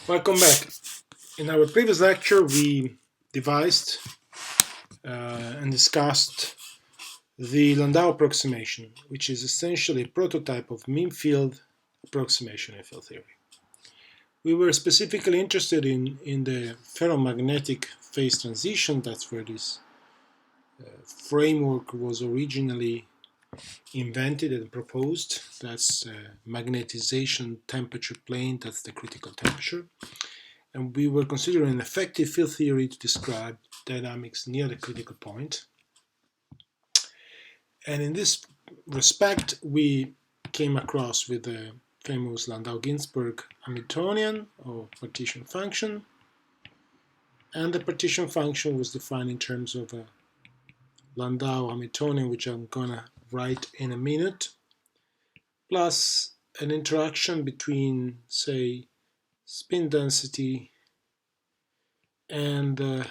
Welcome back. In our previous lecture, we devised and discussed the Landau approximation, which is essentially a prototype of mean field approximation in field theory. We were specifically interested in the ferromagnetic phase transition. That's where this framework was originally invented and proposed. That's magnetization temperature plane, that's the critical temperature. And we were considering an effective field theory to describe dynamics near the critical point. And in this respect, we came across with the famous Landau-Ginzburg Hamiltonian or partition function. And the partition function was defined in terms of a Landau Hamiltonian, which I'm going to write in a minute, plus an interaction between, say, spin density and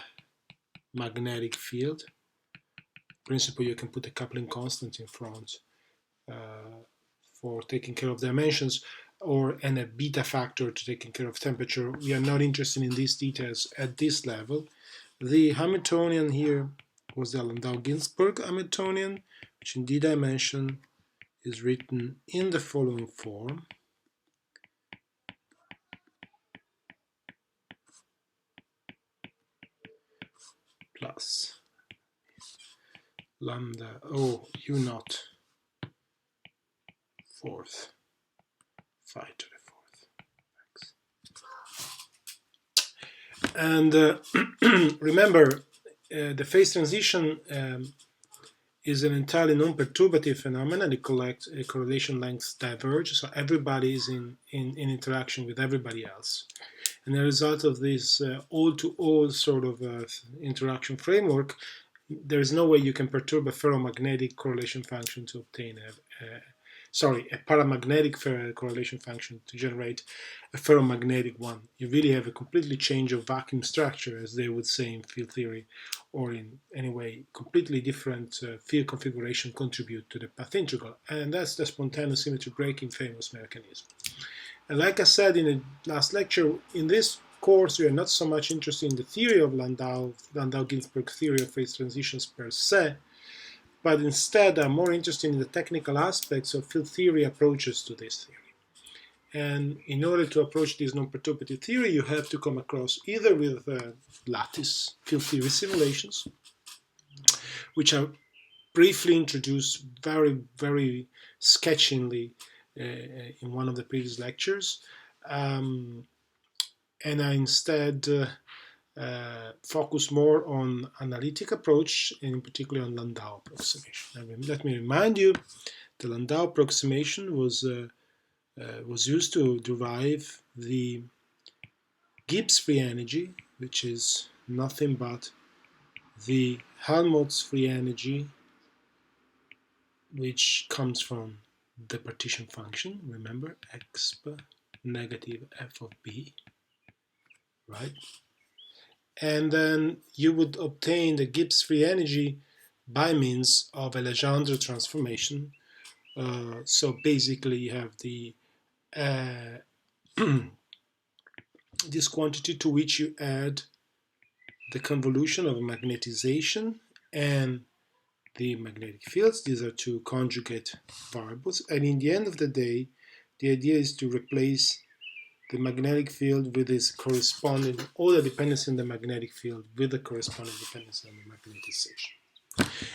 magnetic field. In principle, you can put a coupling constant in front for taking care of dimensions, and a beta factor to taking care of temperature. We are not interested in these details at this level. The Hamiltonian here was the Landau-Ginzburg Hamiltonian, which in d-dimension is written in the following form. Plus lambda O u naught fourth phi to the fourth x. And remember, the phase transition is an entirely non-perturbative phenomenon. It collects correlation lengths diverge, so everybody is in interaction with everybody else. And the result of this all-to-all sort of interaction framework, there is no way you can perturb a ferromagnetic correlation function to obtain a paramagnetic correlation function to generate a ferromagnetic one. You really have a completely change of vacuum structure, as they would say in field theory, or in any way completely different field configuration contribute to the path integral. And that's the spontaneous symmetry breaking famous mechanism. And like I said in the last lecture, in this course we are not so much interested in the theory of Landau-Ginzburg theory of phase transitions per se, but instead I'm more interested in the technical aspects of field theory approaches to this theory. And in order to approach this non-perturbative theory, you have to come across either with lattice field theory simulations, which are briefly introduced very, very sketchingly in one of the previous lectures, and I instead focus more on analytic approach, and in particular on Landau approximation. And let me remind you, the Landau approximation was used to derive the Gibbs free energy, which is nothing but the Helmholtz free energy, which comes from the partition function, remember, exp negative f of b, right? And then you would obtain the Gibbs free energy by means of a Legendre transformation. So basically you have the this quantity to which you add the convolution of magnetization and the magnetic fields. These are two conjugate variables, and in the end of the day, the idea is to replace the magnetic field with its corresponding, all the dependency on the magnetic field with the corresponding dependency on the magnetization.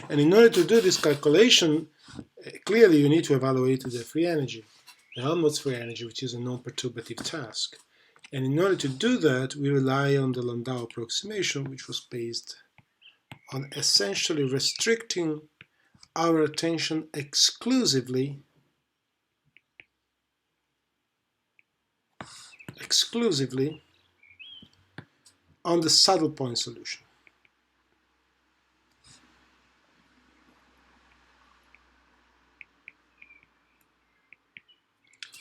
And in order to do this calculation, clearly you need to evaluate the free energy, the Helmholtz free energy, which is a non-perturbative task. And in order to do that, we rely on the Landau approximation, which was based on essentially restricting our attention exclusively on the saddle point solution.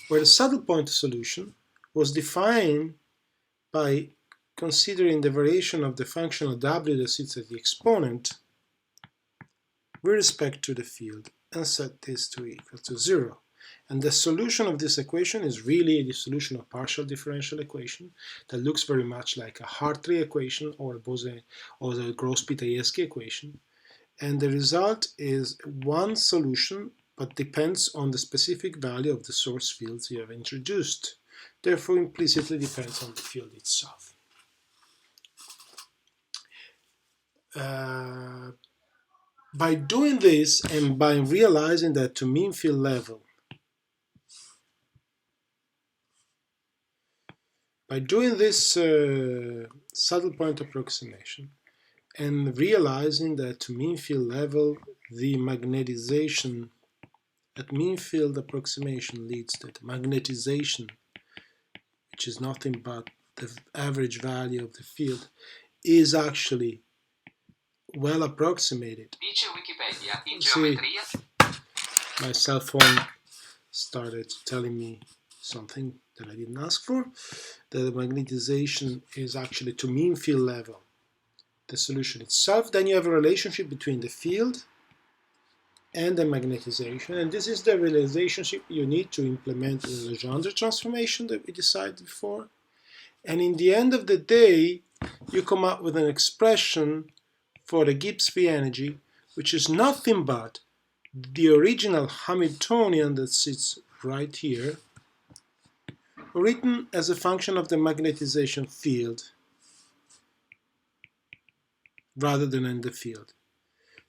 Where the saddle point solution was defined by considering the variation of the functional w that sits at the exponent with respect to the field and set this to equal to 0. And the solution of this equation is really the solution of partial differential equation that looks very much like a Hartree equation or the Gross-Pitayevsky equation. And the result is one solution, but depends on the specific value of the source fields you have introduced. Therefore, implicitly depends on the field itself. By doing this and by realizing that to mean field level, by doing this saddle point approximation and realizing that to mean field level, the magnetization at mean field approximation leads to the magnetization, which is nothing but the average value of the field, is actually well approximated. See, my cell phone started telling me something that I didn't ask for. The magnetization is actually to mean field level, the solution itself. Then you have a relationship between the field and the magnetization, and this is the relationship you need to implement the Legendre transformation that we decided before. And in the end of the day, you come up with an expression for the Gibbs free energy, which is nothing but the original Hamiltonian that sits right here, written as a function of the magnetization field rather than in the field.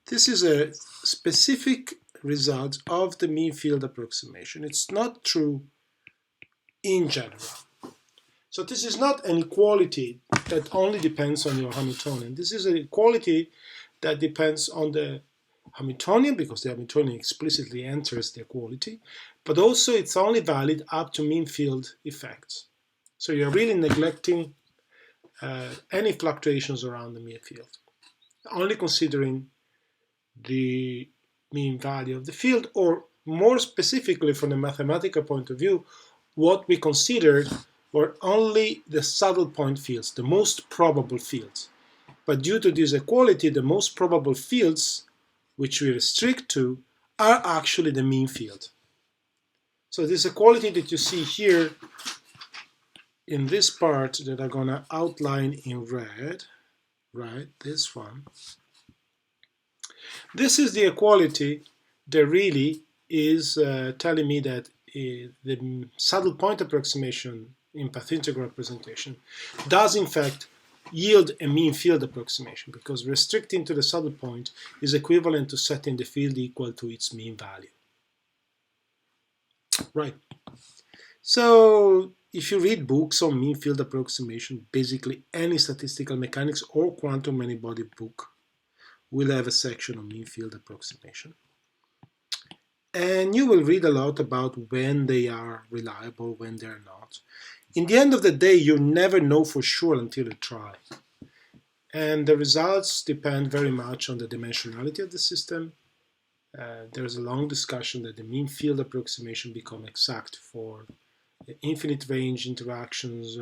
This is a specific result of the mean field approximation. It's not true in general. So this is not an equality that only depends on your Hamiltonian. This is an equality that depends on the Hamiltonian, because the Hamiltonian explicitly enters the equality, but also it's only valid up to mean field effects. So you're really neglecting any fluctuations around the mean field, only considering the mean value of the field, or more specifically from the mathematical point of view, what we considered were only the saddle point fields, the most probable fields. But due to this equality, the most probable fields, which we restrict to, are actually the mean field. So this equality that you see here in this part that I'm going to outline in red, right, this one, this is the equality that really is telling me that the saddle point approximation in path integral representation does in fact yield a mean field approximation, because restricting to the saddle point is equivalent to setting the field equal to its mean value. Right. So if you read books on mean field approximation, basically any statistical mechanics or quantum many-body book will have a section on mean field approximation. And you will read a lot about when they are reliable, when they're not. In the end of the day, you never know for sure until you try. And the results depend very much on the dimensionality of the system. There's a long discussion that the mean field approximation become exact for infinite range interactions,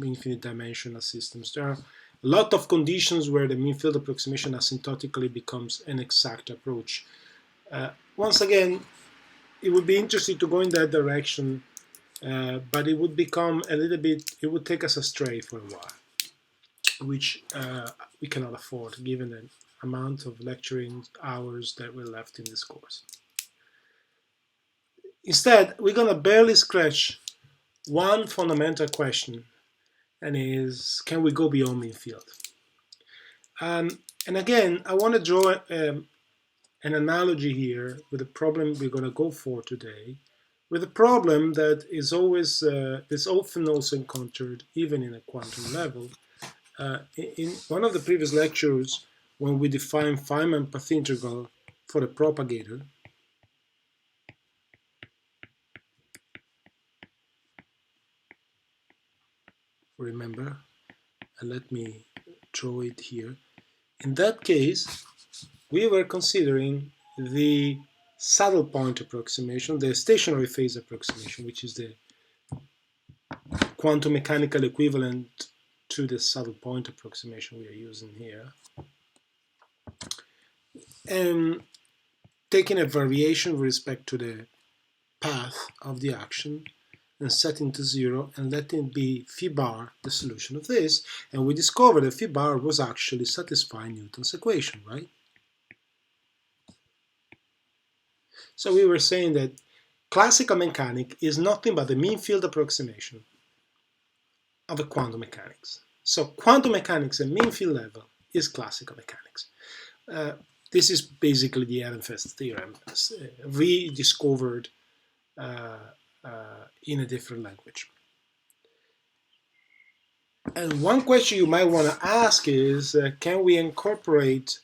infinite dimensional systems. There are a lot of conditions where the mean field approximation asymptotically becomes an exact approach. Once again, it would be interesting to go in that direction, but it would become a little bit, it would take us astray for a while, which we cannot afford given the amount of lecturing hours that we're left in this course. Instead, we're going to barely scratch one fundamental question, and is, can we go beyond mean field? And again, I want to draw an analogy here with the problem we're going to go for today, with a problem that is always is often also encountered even in a quantum level. In one of the previous lectures, when we defined Feynman path integral for the propagator, remember, and let me draw it here. In that case, we were considering the saddle point approximation, the stationary phase approximation, which is the quantum mechanical equivalent to the saddle point approximation we are using here, and taking a variation with respect to the path of the action and setting to 0 and letting be phi bar the solution of this, and we discovered that phi bar was actually satisfying Newton's equation, right? So we were saying that classical mechanics is nothing but the mean field approximation of a quantum mechanics. So quantum mechanics at mean field level is classical mechanics. This is basically the Ehrenfest theorem, rediscovered in a different language. And one question you might want to ask is, can we incorporate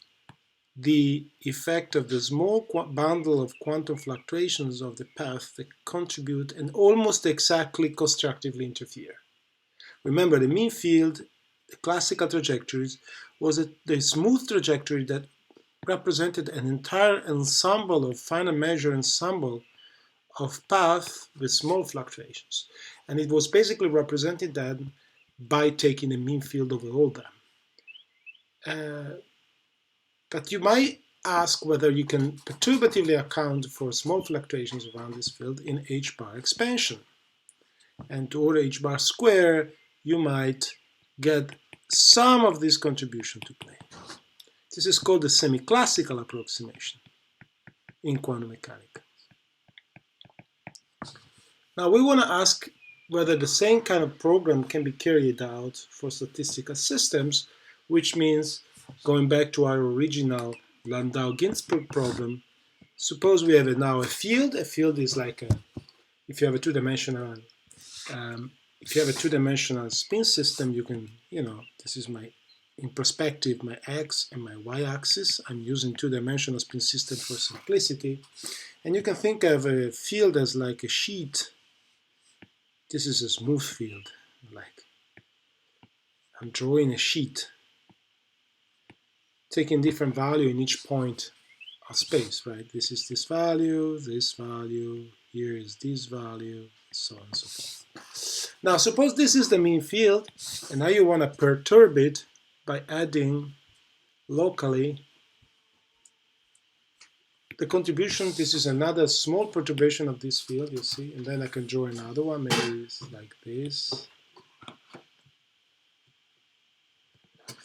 the effect of the small bundle of quantum fluctuations of the path that contribute and almost exactly constructively interfere? Remember, the mean field, the classical trajectories, was the smooth trajectory that represented an entire ensemble of finite measure ensemble of paths with small fluctuations. And it was basically represented then by taking a mean field over all them. But you might ask whether you can perturbatively account for small fluctuations around this field in h bar expansion. And to order h bar square, you might get some of this contribution to play. This is called the semi-classical approximation in quantum mechanics. Now we want to ask whether the same kind of program can be carried out for statistical systems, which means, going back to our original Landau-Ginzburg problem, suppose we have now a field. A field is like if you have a two-dimensional spin system, you can, this is in perspective, my x and my y-axis. I'm using two-dimensional spin system for simplicity. And you can think of a field as like a sheet. This is a smooth field. Like I'm drawing a sheet, taking different value in each point of space, right? This is this value, here is this value, so on and so forth. Now, suppose this is the mean field, and now you want to perturb it by adding locally the contribution. This is another small perturbation of this field, you see, and then I can draw another one, maybe it's like this,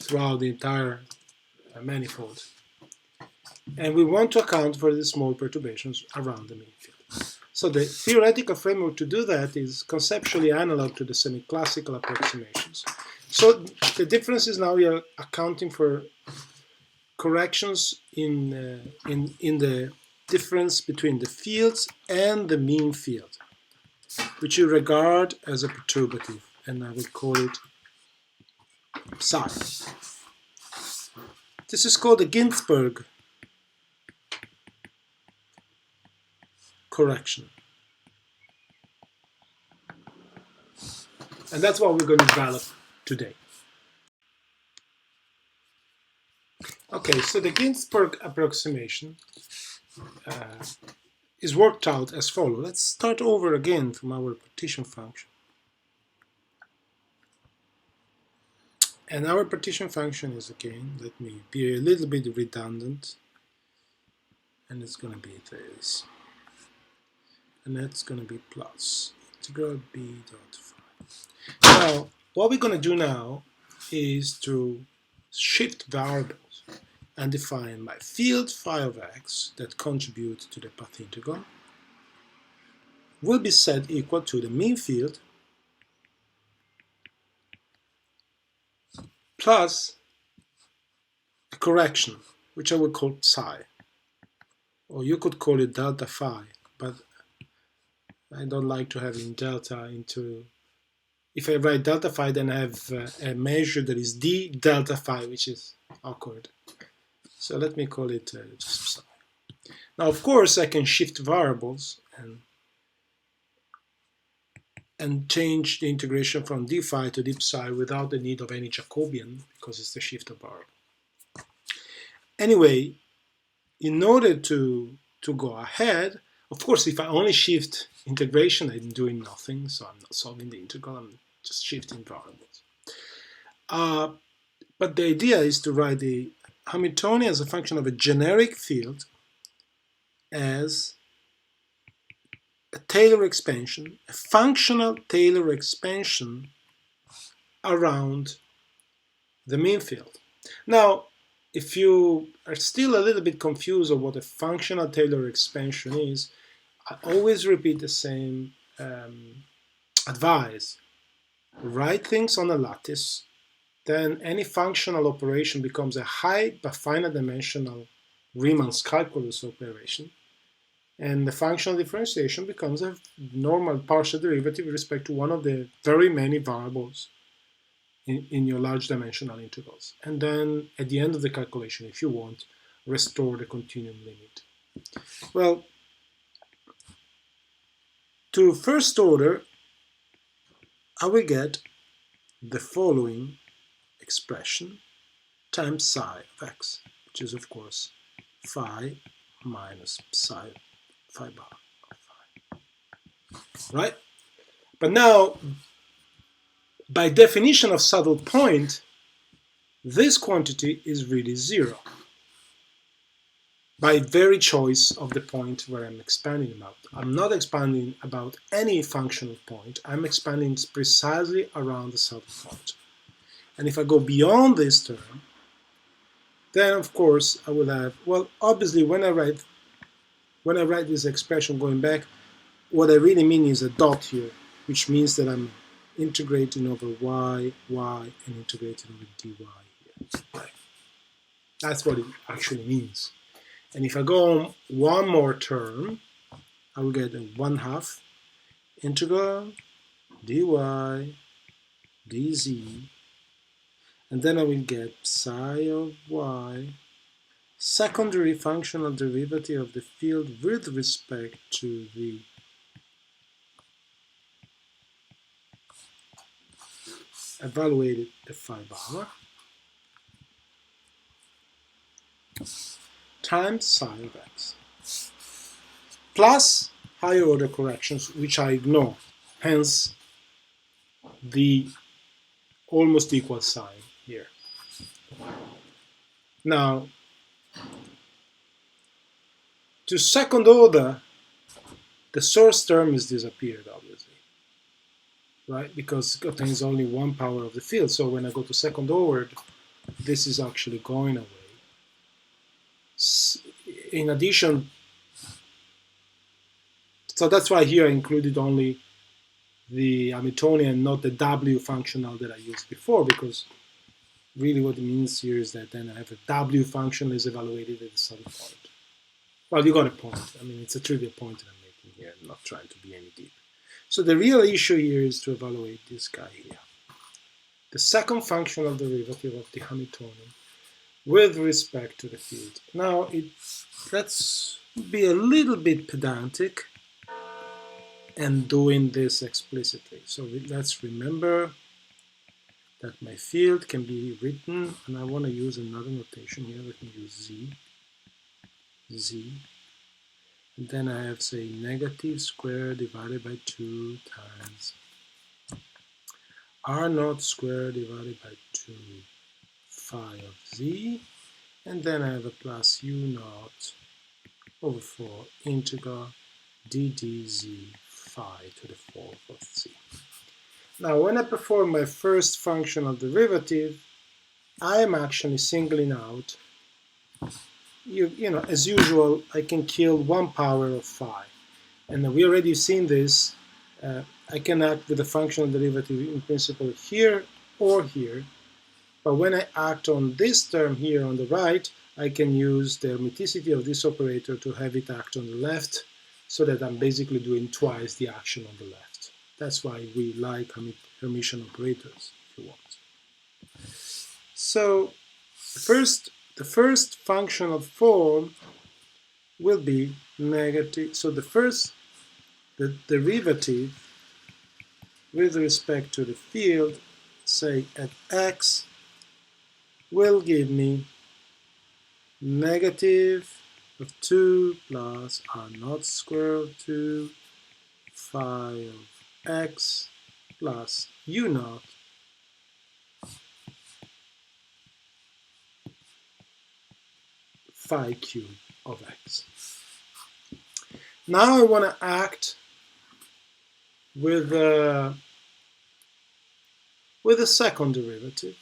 throughout the entire manifold. And we want to account for the small perturbations around the mean field. So the theoretical framework to do that is conceptually analog to the semi-classical approximations. So the difference is now we are accounting for corrections in the difference between the fields and the mean field, which you regard as a perturbative, and I will call it psi. This is called the Ginzburg correction. And that's what we're going to develop today. Okay, so the Ginzburg approximation is worked out as follows. Let's start over again from our partition function. And our partition function is, again, let me be a little bit redundant, and it's going to be this. And that's going to be plus integral b dot phi. Now, what we're going to do now is to shift variables and define my field phi of x that contribute to the path integral will be set equal to the mean field plus a correction, which I will call psi, or you could call it delta phi, but I don't like to have in delta into, if I write delta phi, then I have a measure that is d delta phi, which is awkward. So let me call it just psi. Now, of course, I can shift variables and change the integration from d phi to d psi without the need of any Jacobian, because it's the shift of variable. Anyway, in order to go ahead, of course, if I only shift integration, I'm doing nothing, so I'm not solving the integral, I'm just shifting variables. But the idea is to write the Hamiltonian as a function of a generic field as a a Taylor expansion, a functional Taylor expansion around the mean field. Now, if you are still a little bit confused of what a functional Taylor expansion is, I always repeat the same advice. Write things on a lattice, then any functional operation becomes a high but finite dimensional Riemann's calculus operation, and the functional differentiation becomes a normal partial derivative with respect to one of the very many variables in your large dimensional integrals. And then at the end of the calculation, if you want, restore the continuum limit. Well, to first order, I will get the following expression times psi of x, which is of course phi minus psi bar of phi. Right? But now, by definition of saddle point, this quantity is really zero, by very choice of the point where I'm expanding about. I'm not expanding about any functional point, I'm expanding precisely around the saddle point. And if I go beyond this term, then of course I will have, well, obviously when I write this expression going back, what I really mean is a dot here, which means that I'm integrating over y, and integrating over dy here. Right. That's what it actually means. And if I go on one more term, I will get a 1/2 integral dy dz, and then I will get psi of y, secondary functional derivative of the field with respect to the evaluated phi bar, times psi of x, plus higher order corrections, which I ignore, hence the almost equal sign here. Now, to second order, the source term is disappeared, obviously, right? Because it contains only one power of the field. So when I go to second order, this is actually going away. In addition, so that's why here I included only the Hamiltonian, not the W functional that I used before, because really what it means here is that then I have a W function is evaluated at the saddle point. Well, you got a point. I mean, it's a trivial point that I'm making here. I'm not trying to be any deep. So the real issue here is to evaluate this guy here. The second functional derivative of the Hamiltonian with respect to the field. Now, let's be a little bit pedantic and doing this explicitly. So let's remember that my field can be written, and I want to use another notation here. We can use z. And then I have, say, negative square divided by 2 times r0 square divided by 2 phi of z. And then I have a plus u0 over 4 integral d dz phi to the 4th of z. Now, when I perform my first functional derivative, I am actually singling out, you know, as usual, I can kill one power of phi. And we already seen this. I can act with a functional derivative in principle here or here. But when I act on this term here on the right, I can use the hermiticity of this operator to have it act on the left, so that I'm basically doing twice the action on the left. That's why we like Hermitian operators, if you want. So the first functional form will be negative. So the derivative with respect to the field, say at x, will give me negative of 2 plus r0 square of 2 phi of x plus u0 phi cube of x. Now I want to act with a second derivative.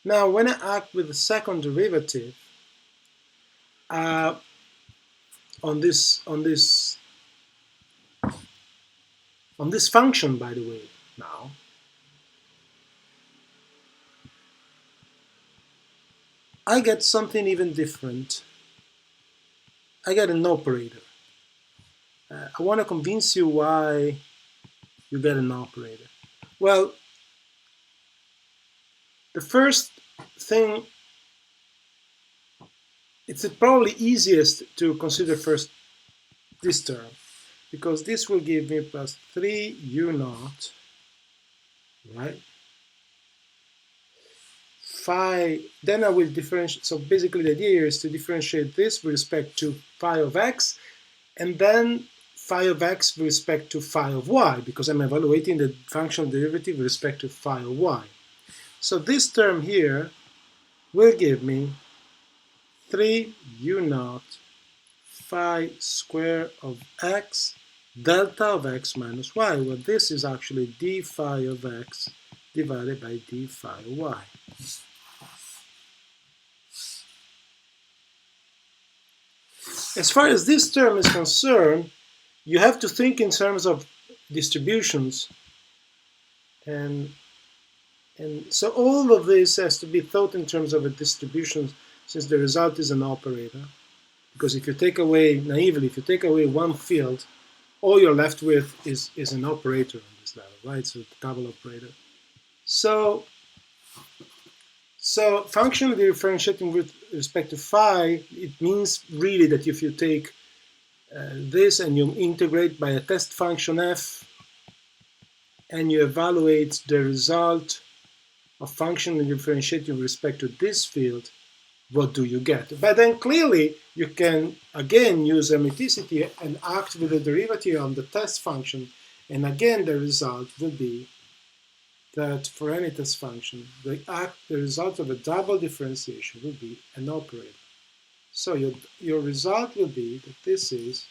Now, when I act with the second derivative on this function, by the way, now I get something even different. I get an operator. I want to convince you why you get an operator. Well, the first thing, it's probably easiest to consider first this term, because this will give me plus 3u0, right? Phi, then I will differentiate. So basically the idea here is to differentiate this with respect to phi of x, and then phi of x with respect to phi of y, because I'm evaluating the functional derivative with respect to phi of y. So this term here will give me 3u0 phi square of x delta of x minus y. Well, this is actually d phi of x divided by d phi of y. As far as this term is concerned, you have to think in terms of distributions, and so all of this has to be thought in terms of a distribution, since the result is an operator. Because if you take away, naively, if you take away one field, all you're left with is an operator on this level, right? So it's a double operator. So functionally differentiating with respect to phi, it means really that if you take this and you integrate by a test function f, and you evaluate the result of functionally differentiating with respect to this field, what do you get? But then clearly you can again use hermeticity and act with the derivative on the test function, and again the result will be that for any test function, the result of a double differentiation will be an operator. So your result will be that this is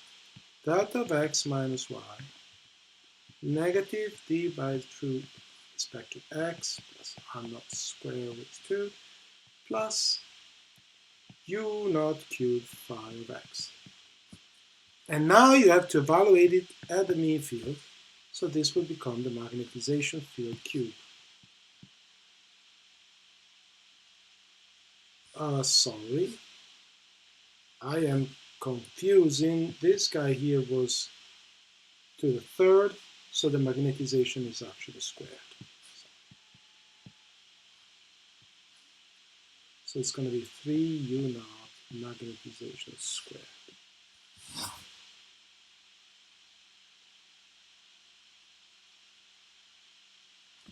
delta of x minus y negative d by 2 with respect to x plus r naught square with 2 plus u naught cubed phi of x. And now you have to evaluate it at the mean field, so this will become the magnetization field cube. Sorry, I am confusing. This guy here was to the third, so the magnetization is actually squared. So it's going to be 3u naught magnetization squared.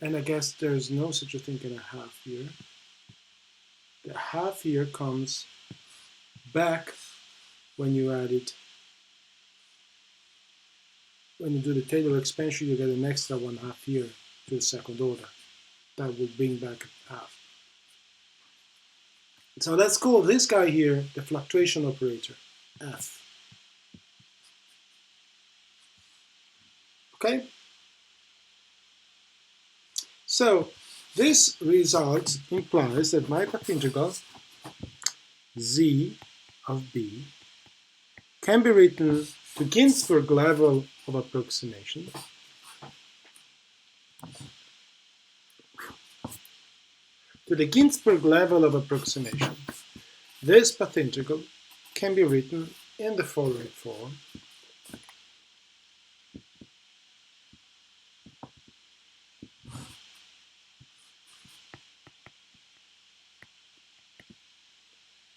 And I guess there's no such a thing as a half here. The half here comes back when you add it. When you do the Taylor expansion, you get an extra 1/2 here to the second order. That will bring back half. So let's call this guy here the fluctuation operator, F. Okay? So this result implies that my path integral z of b can be written to Ginzburg level of approximation to the Ginzburg level of approximation. This path integral can be written in the following form.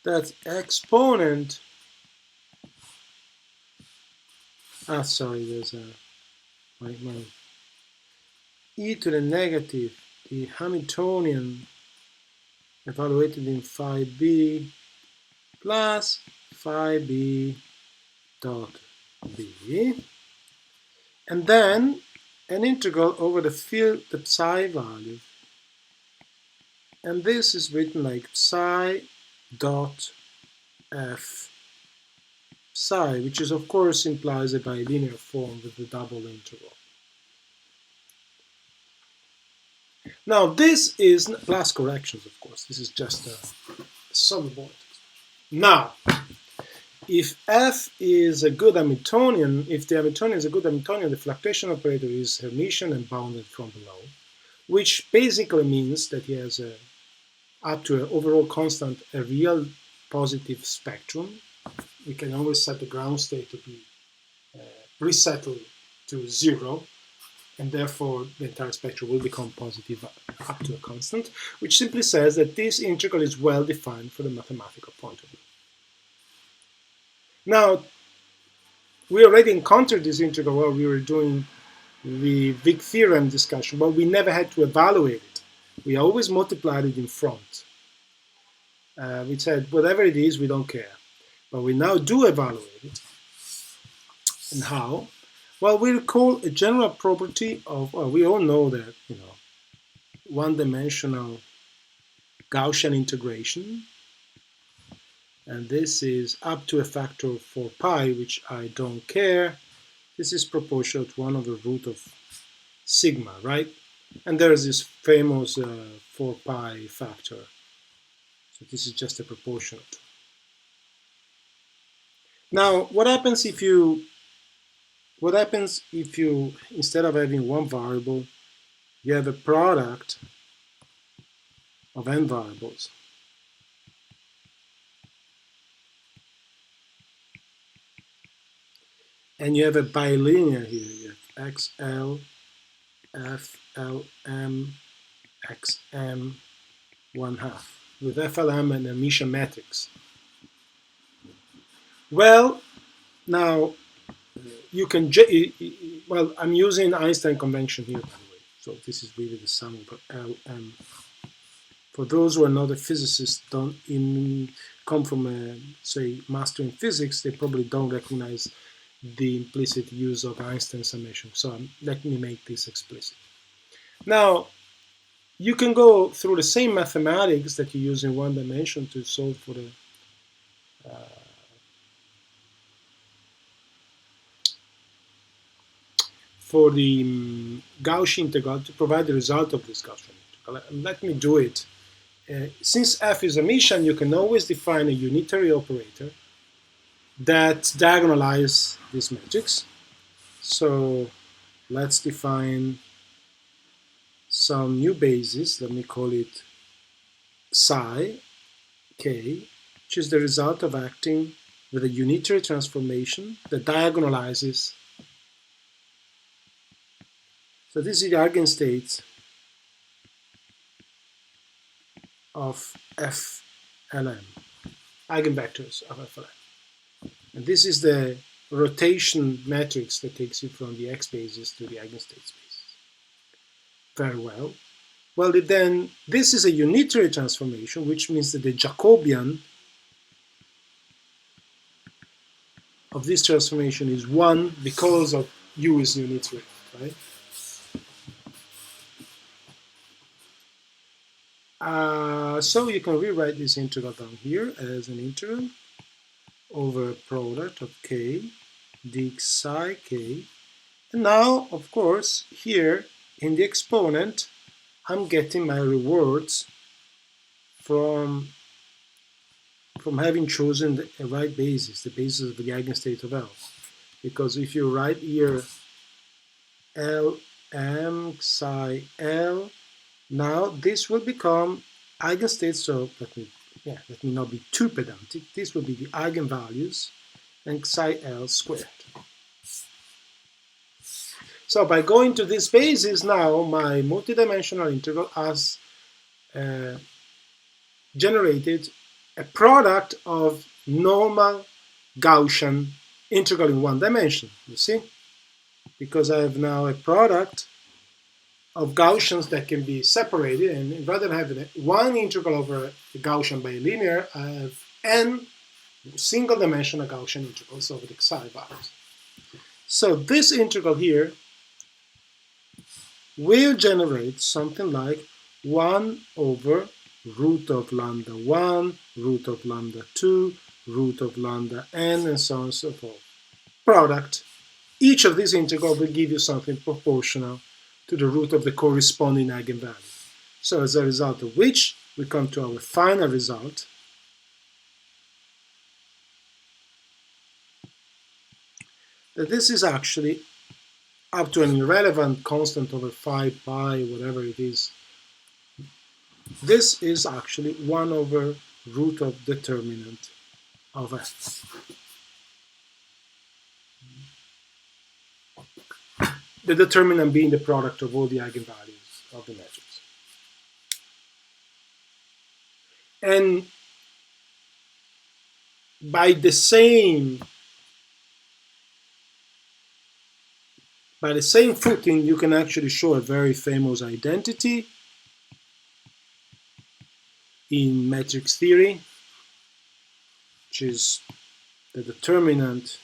That's exponent, sorry, there's a, my e to the negative, the Hamiltonian evaluated in phi b plus phi b dot b, and then an integral over the field, the psi value, and this is written like psi dot f psi, which is of course implies a bilinear form with the double integral. Now this is plus corrections, of course. This is just a solid point. Now, if f is a good Hamiltonian, if the Hamiltonian is a good Hamiltonian, the fluctuation operator is Hermitian and bounded from below, which basically means that he has up to an overall constant, a real positive spectrum. We can always set the ground state to be resettled to 0, and therefore the entire spectrum will become positive up to a constant, which simply says that this integral is well defined for the mathematical point of view. Now, we already encountered this integral while we were doing the Wick theorem discussion, but we never had to evaluate it. We always multiplied it in front. We said, whatever it is, we don't care. But we now do evaluate it. And how? Well, we recall a general property of, well, we all know that, one-dimensional Gaussian integration. And this is up to a factor of 4 pi, which I don't care. This is proportional to 1 over root of sigma, right? And there's this famous 4 pi factor. So this is just a proportional. Now, what happens if you, instead of having one variable, you have a product of n variables? And you have a bilinear here. You have XL, FLM, XM, 1/2, with FLM and Hermitian matrix. Well, now you can, well, I'm using Einstein convention here, by the way. So this is really the sum of LM. For those who are not a physicist, don't come from, say, master in physics, they probably don't recognize the implicit use of Einstein summation. So let me make this explicit. Now, you can go through the same mathematics that you use in one dimension to solve for the Gaussian integral to provide the result of this Gaussian integral. Let me do it. Since f is a Hermitian, you can always define a unitary operator that diagonalizes this matrix. So let's define some new basis. Let me call it psi k, which is the result of acting with a unitary transformation that diagonalizes. So this is the eigenstate of FLM, eigenvectors of FLM. And this is the rotation matrix that takes you from the x basis to the eigenstate spaces. Very well. Well, then this is a unitary transformation, which means that the Jacobian of this transformation is 1 because of u is unitary, right? So you can rewrite this integral down here as an integral over a product of k dx psi k. And now, of course, here in the exponent, I'm getting my rewards from having chosen the right basis, the basis of the eigenstate of L. Because if you write here L m psi L, now this will become eigenstates. So let me not be too pedantic. This will be the eigenvalues and psi L squared. So by going to this basis, now my multidimensional integral has generated a product of normal Gaussian integral in one dimension, you see? Because I have now a product of Gaussians that can be separated, and rather than having one integral over the Gaussian bilinear, I have n single-dimensional Gaussian integrals over the psi values. So this integral here will generate something like 1 over root of lambda 1, root of lambda 2, root of lambda n, and so on and so forth. Product. Each of these integrals will give you something proportional to the root of the corresponding eigenvalue. So as a result of which, we come to our final result, that this is actually up to an irrelevant constant over 5 pi, whatever it is. This is actually 1 over root of determinant of f. The determinant being the product of all the eigenvalues of the matrix. And by the same footing, you can actually show a very famous identity in matrix theory, which is the determinant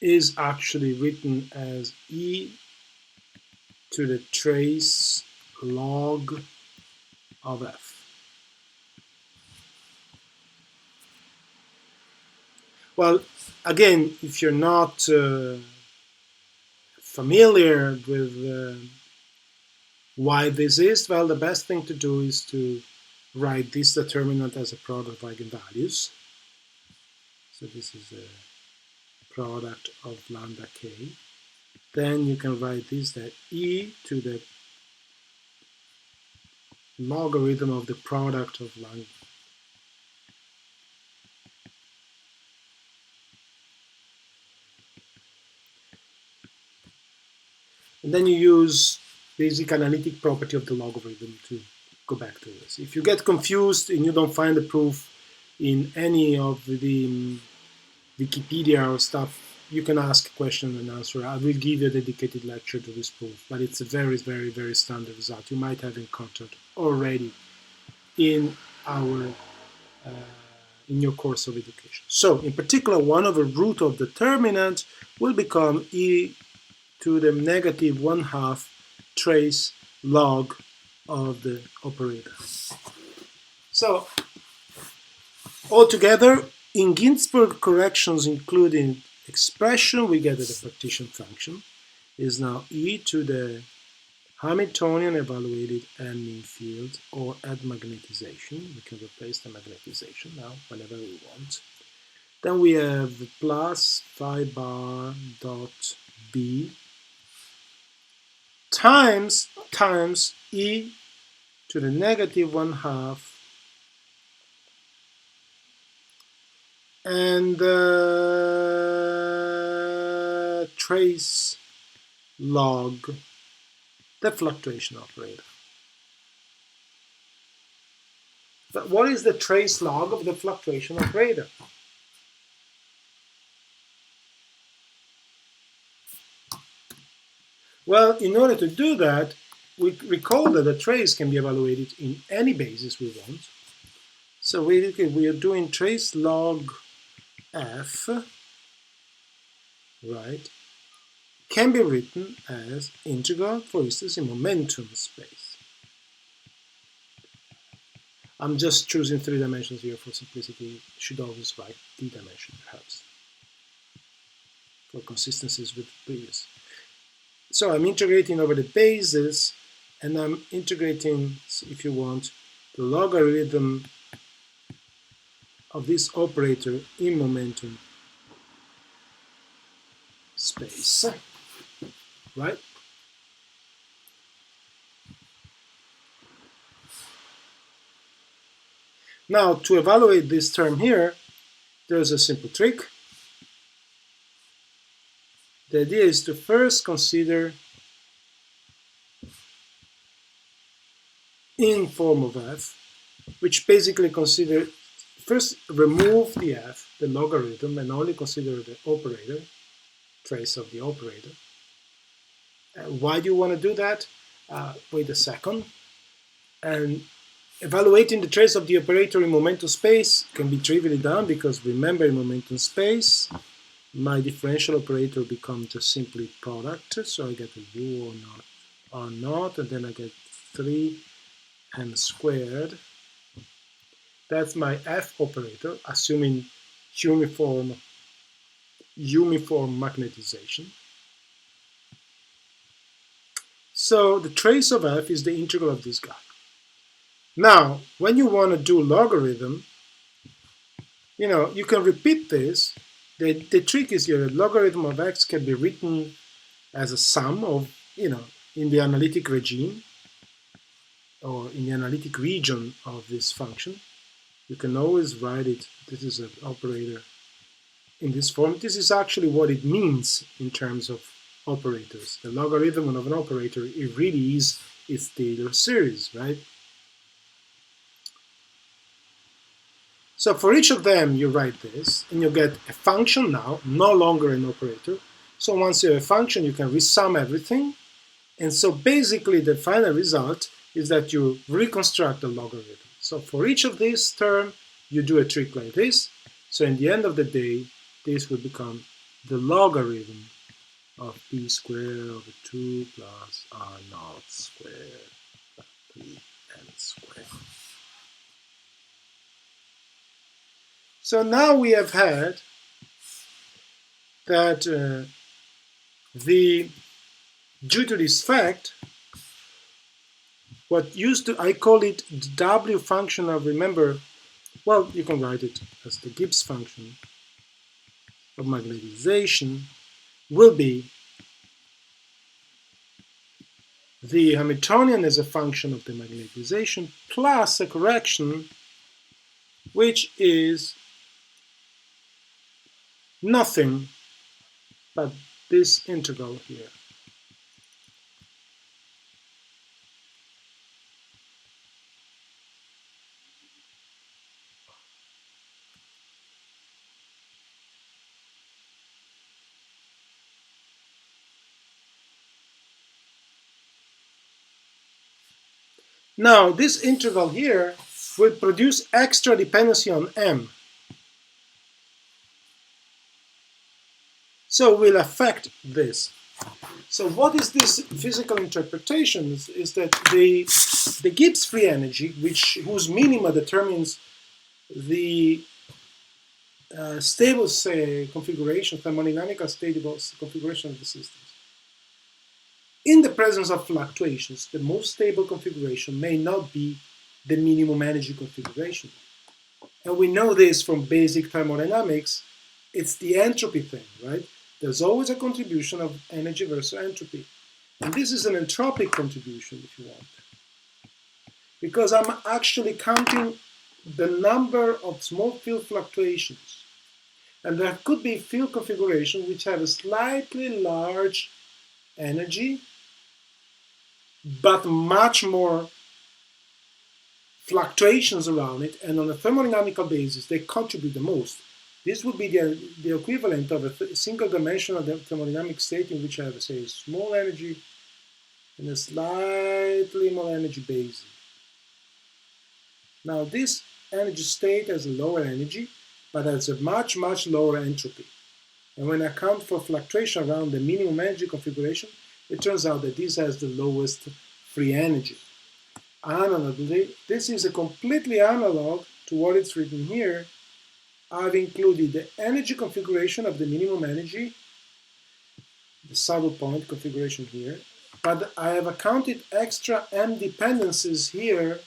is actually written as e to the trace log of f. Well, again, if you're not familiar with why this is, well, the best thing to do is to write this determinant as a product of eigenvalues. So this is a product of lambda k. Then you can write this that e to the logarithm of the product of lambda. And then you use basic analytic property of the logarithm to go back to this. If you get confused and you don't find the proof in any of the Wikipedia or stuff, you can ask a question and answer. I will give you a dedicated lecture to this proof, but it's a very, very, very standard result you might have encountered already in your course of education. So, in particular, 1 over root of determinant will become e to the negative 1/2 trace log of the operator. So, altogether, in Ginzburg corrections including expression, we get that the partition function is now e to the Hamiltonian evaluated at mean field or at magnetization. We can replace the magnetization now whenever we want. Then we have plus phi bar dot b times e to the negative 1/2 and trace log the fluctuation operator. But what is the trace log of the fluctuation operator? Well, in order to do that, we recall that the trace can be evaluated in any basis we want. So we are doing trace log f, right, can be written as integral, for instance, in momentum space. I'm just choosing 3 dimensions here for simplicity. You should always write d dimension, perhaps, for consistencies with previous. So I'm integrating over the basis, and I'm integrating, if you want, the logarithm of this operator in momentum space, right? Now, to evaluate this term here, there's a simple trick. The idea is to first consider in form of f, which basically first remove the f, the logarithm, and only consider the operator, trace of the operator. Why do you want to do that? Wait a second. And evaluating the trace of the operator in momentum space can be trivially done because, remember, in momentum space, my differential operator becomes just simply product, so I get a u or not R naught, and then I get 3n squared. That's my F operator, assuming uniform magnetization. So the trace of F is the integral of this guy. Now, when you want to do logarithm, you can repeat this. The trick is your logarithm of x can be written as a sum of, in the analytic regime or in the analytic region of this function. You can always write it. This is an operator in this form. This is actually what it means in terms of operators. The logarithm of an operator, it really is its Taylor series, right? So for each of them, you write this, and you get a function now, no longer an operator. So once you have a function, you can resum everything. And so basically, the final result is that you reconstruct the logarithm. So for each of these terms, you do a trick like this. So in the end of the day, this will become the logarithm of p squared over 2 plus r naught squared plus 3n squared. So now we have had that due to this fact, what used to, I call it the W function of, remember, well, you can write it as the Gibbs function of magnetization, will be the Hamiltonian as a function of the magnetization plus a correction, which is nothing but this integral here. Now, this integral here will produce extra dependency on m. So will affect this. So what is this physical interpretation? Is that the Gibbs free energy, whose minima determines the stable configuration, thermodynamical stable configuration of the systems. In the presence of fluctuations, the most stable configuration may not be the minimum energy configuration. And we know this from basic thermodynamics. It's the entropy thing, right? There's always a contribution of energy versus entropy. And this is an entropic contribution, if you want. Because I'm actually counting the number of small field fluctuations. And there could be field configurations which have a slightly large energy, but much more fluctuations around it, and on a thermodynamical basis, they contribute the most. This would be the equivalent of a single-dimensional thermodynamic state in which I have, say, a small energy and a slightly more energy base. Now, this energy state has a lower energy, but has a much, much lower entropy. And when I account for fluctuation around the minimum energy configuration, it turns out that this has the lowest free energy. Analogically, this is a completely analog to what it's written here. I've included the energy configuration of the minimum energy, the saddle point configuration here, but I have accounted extra m dependencies here,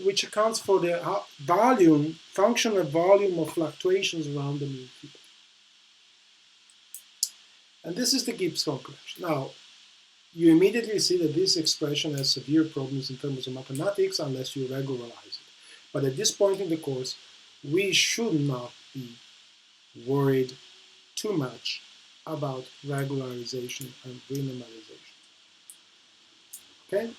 which accounts for the volume, functional volume of fluctuations around the mean field. And this is the Gibbs correction. Now, you immediately see that this expression has severe problems in terms of mathematics unless you regularize it. But at this point in the course, we should not be worried too much about regularization and renormalization. Okay?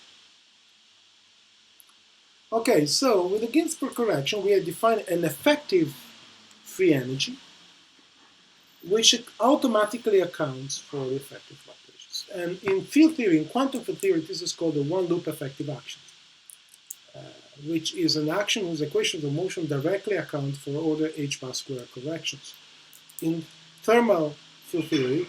Okay, so with the Ginzburg correction, we have defined an effective free energy, which automatically accounts for the effective fluctuations. And in field theory, in quantum field theory, this is called the one-loop effective action, which is an action whose equations of motion directly account for order h bar square corrections. In thermal field theory,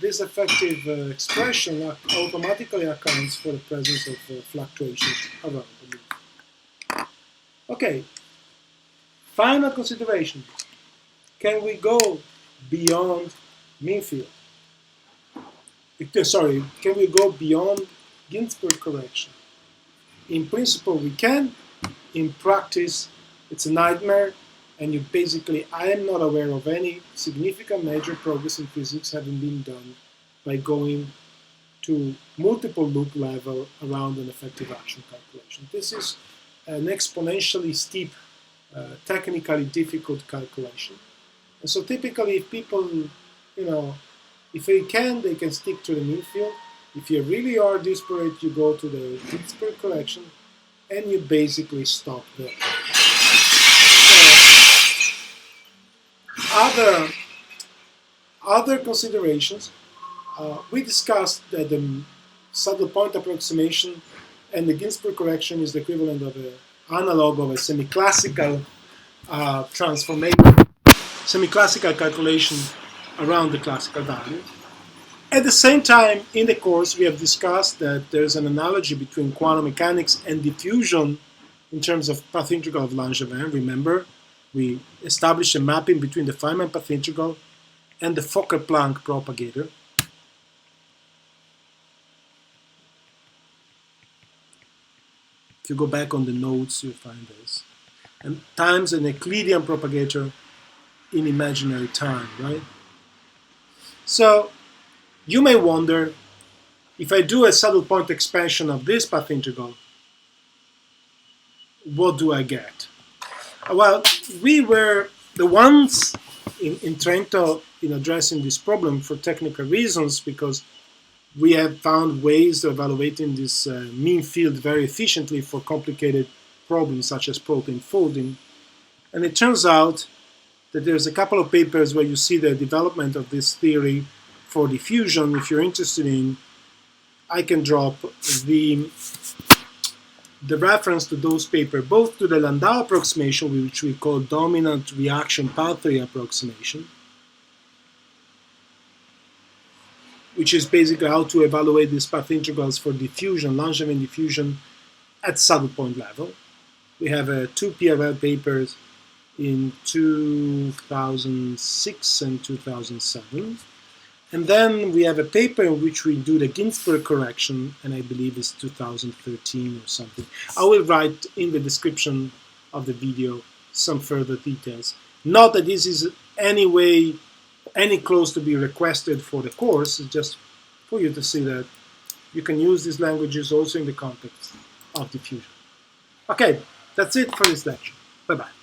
This effective expression automatically accounts for the presence of fluctuations around the loop. Okay, final consideration. Can we go beyond mean field? Sorry, can we go beyond Ginzburg correction? In principle, we can. In practice, it's a nightmare, and I am not aware of any significant major progress in physics having been done by going to multiple loop level around an effective action calculation. This is an exponentially steep, technically difficult calculation. And so typically, if people, if they can stick to the mean field. If you really are desperate, you go to the Ginzburg correction, and you basically stop there. So, other considerations, we discussed that the saddle point approximation and the Ginzburg correction is the equivalent of an analog of a semi-classical semi-classical calculation around the classical value. At the same time, in the course, we have discussed that there's an analogy between quantum mechanics and diffusion in terms of path integral of Langevin. Remember, we established a mapping between the Feynman path integral and the Fokker-Planck propagator. If you go back on the notes, you'll find this. And times an Euclidean propagator in imaginary time, right? So, you may wonder, if I do a saddle point expansion of this path integral, what do I get? Well, we were the ones in Trento in addressing this problem for technical reasons, because we have found ways of evaluating this mean field very efficiently for complicated problems such as protein folding. And it turns out that there's a couple of papers where you see the development of this theory for diffusion. If you're interested in, I can drop the reference to those papers, both to the Landau approximation, which we call dominant reaction pathway approximation, which is basically how to evaluate these path integrals for diffusion, Langevin diffusion at saddle point level. We have two PRL papers in 2006 and 2007. And then we have a paper in which we do the Ginzburg correction, and I believe it's 2013 or something. I will write in the description of the video some further details. Not that this is any close to be requested for the course, it's just for you to see that you can use these languages also in the context of diffusion. Okay, that's it for this lecture. Bye-bye.